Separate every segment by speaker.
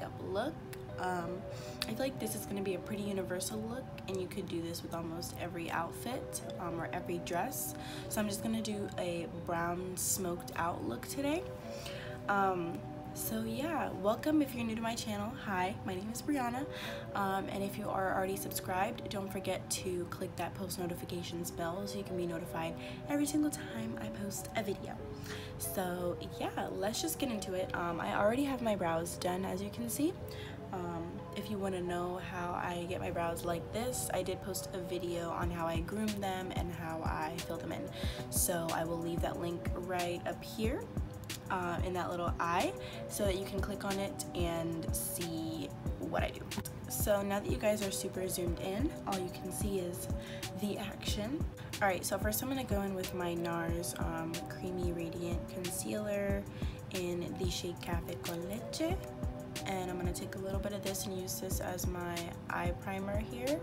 Speaker 1: makeup look. I feel like this is going to be a pretty universal look, and you could do this with almost every outfit or every dress. So I'm just going to do a brown smoked out look today. So yeah, welcome if you're new to my channel. Hi, my name is Brianna, and if you are already subscribed, don't forget to click that post notifications bell so you can be notified every single time I post a video. So yeah, let's just get into it. I already have my brows done, as you can see. If you want to know how I get my brows like this, I did post a video on how I groom them and how I fill them in. So I will leave that link right up here in that little eye so that you can click on it and see what I do. So now that you guys are super zoomed in, all you can see is the action. Alright, so first I'm going to go in with my NARS Creamy Radiant Concealer in the shade Café con Leche. And I'm going to take a little bit of this and use this as my eye primer here.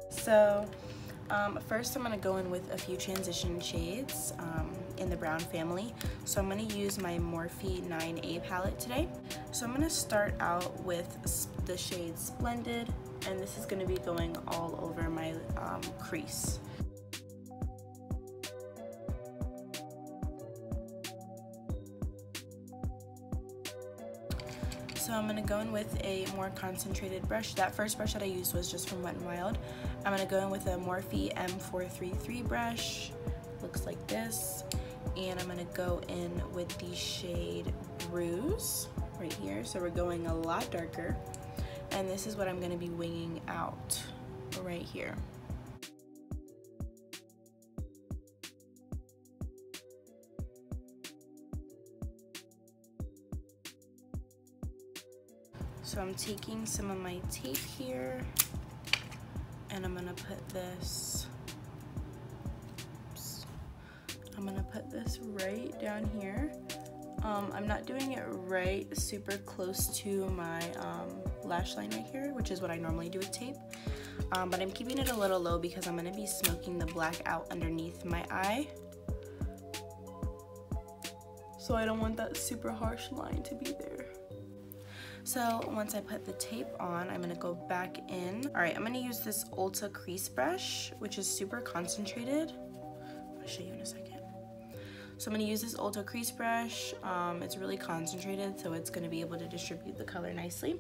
Speaker 1: So first I'm going to go in with a few transition shades in the brown family. So I'm going to use my Morphe 9A palette today. So I'm going to start out with the shade Splendid, and this is going to be going all over my crease. So I'm going to go in with a more concentrated brush. That first brush that I used was just from Wet n Wild. I'm going to go in with a Morphe M433 brush. Looks like this. And I'm going to go in with the shade Bruise right here. So we're going a lot darker. And this is what I'm going to be winging out right here. So I'm taking some of my tape here, and I'm going to put this, I'm going to put this right down here. I'm not doing it right super close to my lash line right here, which is what I normally do with tape. But I'm keeping it a little low because I'm going to be smoking the black out underneath my eye. So I don't want that super harsh line to be there. So once I put the tape on, I'm going to go back in. Alright, I'm going to use this Ulta crease brush, which is super concentrated. I'll show you in a second. So I'm going to use this Ulta crease brush. It's really concentrated, so it's going to be able to distribute the color nicely.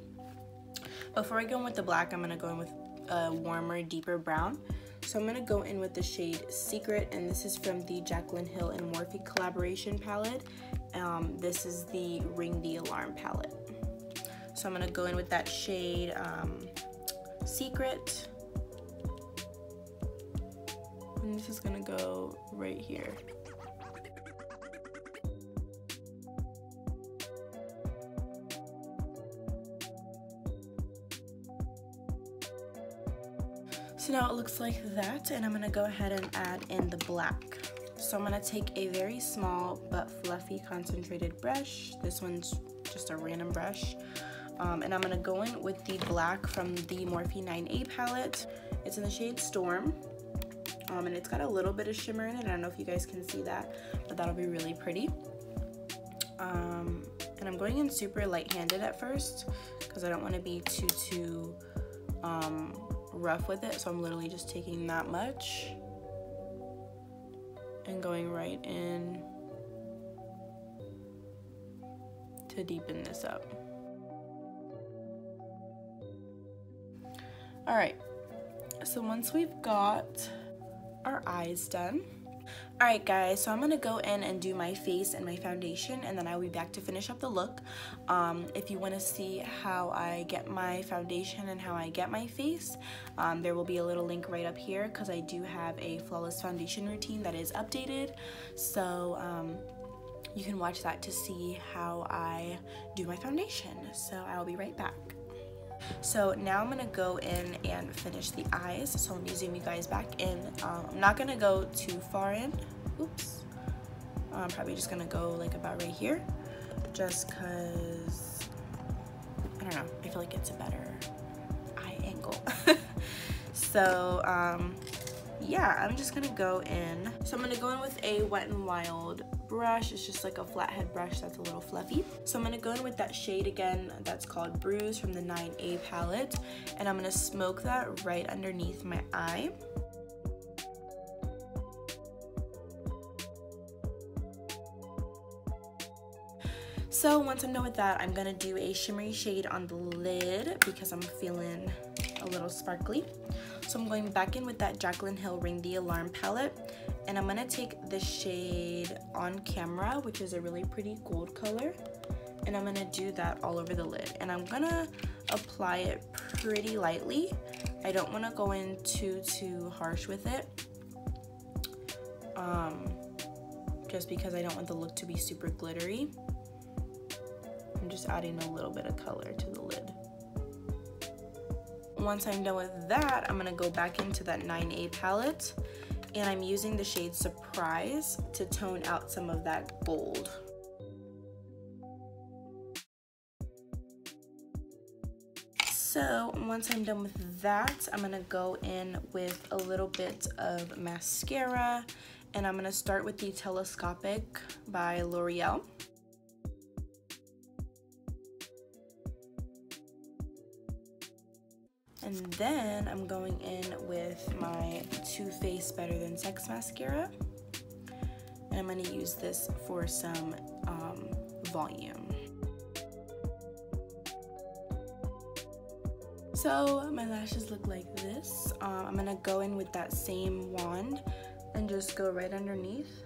Speaker 1: Before I go in with the black, I'm going to go in with a warmer, deeper brown. So I'm going to go in with the shade Secret, and this is from the Jaclyn Hill and Morphe collaboration palette. This is the Ring the Alarm palette. So I'm going to go in with that shade Secret. And this is going to go right here. So now it looks like that, and I'm going to go ahead and add in the black. So I'm going to take a very small but fluffy concentrated brush. This one's just a random brush. And I'm going to go in with the black from the Morphe 9A palette. It's in the shade Storm. And it's got a little bit of shimmer in it. I don't know if you guys can see that, but that'll be really pretty. And I'm going in super light-handed at first because I don't want to be too rough with it. So I'm literally just taking that much and going right in to deepen this up. Alright, so once we've got our eyes done, alright guys, so I'm going to go in and do my face and my foundation, and then I'll be back to finish up the look. If you want to see how I get my foundation and how I get my face, there will be a little link right up here because I do have a flawless foundation routine that is updated. So you can watch that to see how I do my foundation. So I'll be right back. So now I'm gonna go in and finish the eyes. So let me zoom you guys back in. I'm not gonna go too far in. Oops. I'm probably just gonna go like about right here, just cause I don't know, I feel like it's a better eye angle. angle. So yeah, I'm just gonna go in. So I'm gonna go in with a Wet n Wild brush. It's just like a flathead brush that's a little fluffy. So I'm gonna go in with that shade again that's called Bruise from the 9A palette, and I'm gonna smoke that right underneath my eye. So once I'm done with that, I'm gonna do a shimmery shade on the lid because I'm feeling a little sparkly. So I'm going back in with that Jaclyn Hill Ring the Alarm palette, and I'm gonna take the shade On Camera, which is a really pretty gold color, and I'm gonna do that all over the lid. And I'm gonna apply it pretty lightly. I don't wanna go in too harsh with it, just because I don't want the look to be super glittery. I'm just adding a little bit of color to the lid. Once I'm done with that, I'm gonna go back into that 9A palette, and I'm using the shade Surprise to tone out some of that gold. So once I'm done with that, I'm gonna go in with a little bit of mascara, and I'm gonna start with the Telescopic by L'Oreal. And then I'm going in with my Too Faced Better Than Sex mascara, and I'm gonna use this for some volume. So my lashes look like this. I'm gonna go in with that same wand and just go right underneath.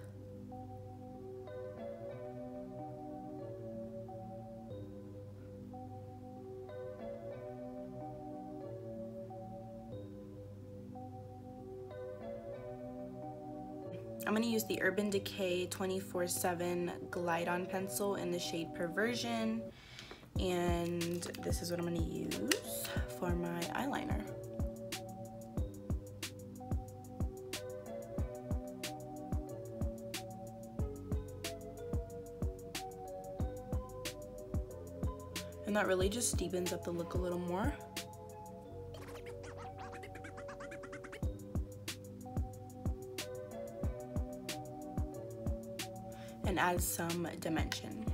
Speaker 1: I'm gonna use the Urban Decay 24/7 Glide On Pencil in the shade Perversion, and this is what I'm gonna use for my eyeliner. And that really just deepens up the look a little more. And add some dimension.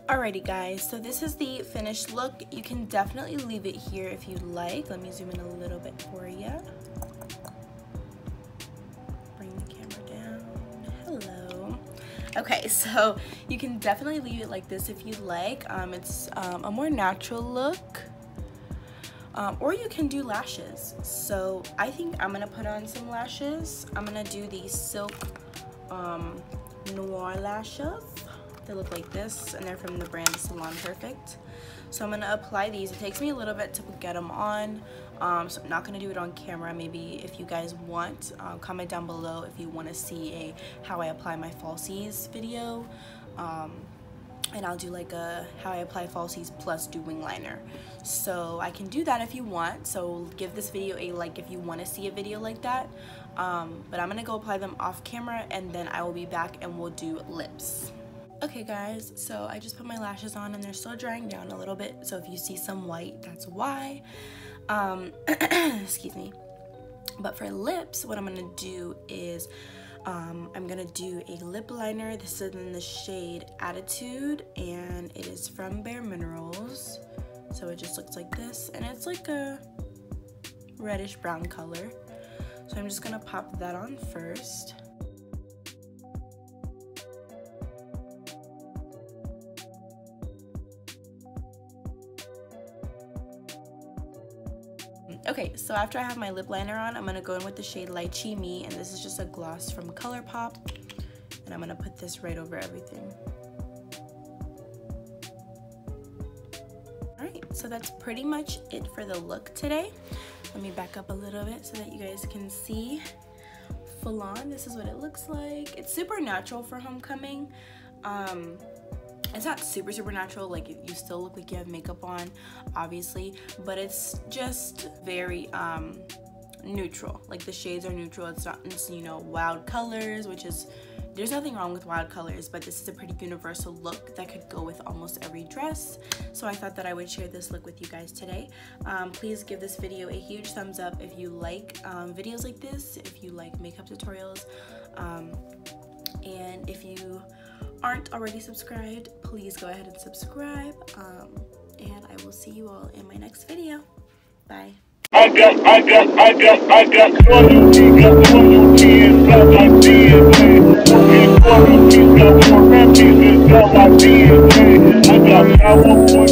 Speaker 1: Alrighty guys, so this is the finished look. You can definitely leave it here if you'd like. Let me zoom in a little bit for you. Bring the camera down. Hello. Okay, so you can definitely leave it like this if you'd like. It's a more natural look. Or you can do lashes. So I think I'm gonna put on some lashes. I'm gonna do the Silk Noir lashes. They look like this, and they're from the brand Salon Perfect. So I'm gonna apply these. It takes me a little bit to get them on, so I'm not gonna do it on camera. Maybe if you guys want, comment down below if you want to see a how I apply my falsies video, and I'll do like a how I apply falsies plus do wing liner. So I can do that if you want. So give this video a like if you want to see a video like that. But I'm gonna go apply them off camera, and then I will be back and we'll do lips. Okay guys, so I just put my lashes on and they're still drying down a little bit, so if you see some white, that's why. Excuse me. But for lips, what I'm gonna do is I'm gonna do a lip liner. This is in the shade Attitude, and it is from Bare Minerals. So it just looks like this, and it's like a reddish brown color. So I'm just gonna pop that on first. Okay, so after I have my lip liner on, I'm gonna go in with the shade Lychee Me, and this is just a gloss from ColourPop, and I'm gonna put this right over everything. Alright, so that's pretty much it for the look today. Let me back up a little bit so that you guys can see full on. This is what it looks like. It's super natural for homecoming. It's not super natural, like you still look like you have makeup on, obviously, but it's just very neutral. Like the shades are neutral. It's not, you know, wild colors, which is there's nothing wrong with wild colors, but this is a pretty universal look that could go with almost every dress. So I thought that I would share this look with you guys today. Please give this video a huge thumbs up if you like videos like this, if you like makeup tutorials, and if you aren't already subscribed, please go ahead and subscribe, and I will see you all in my next video. Bye.
Speaker 2: I got loyalty inside my DNA. And loyalty got more pieces inside my DNA. I got power.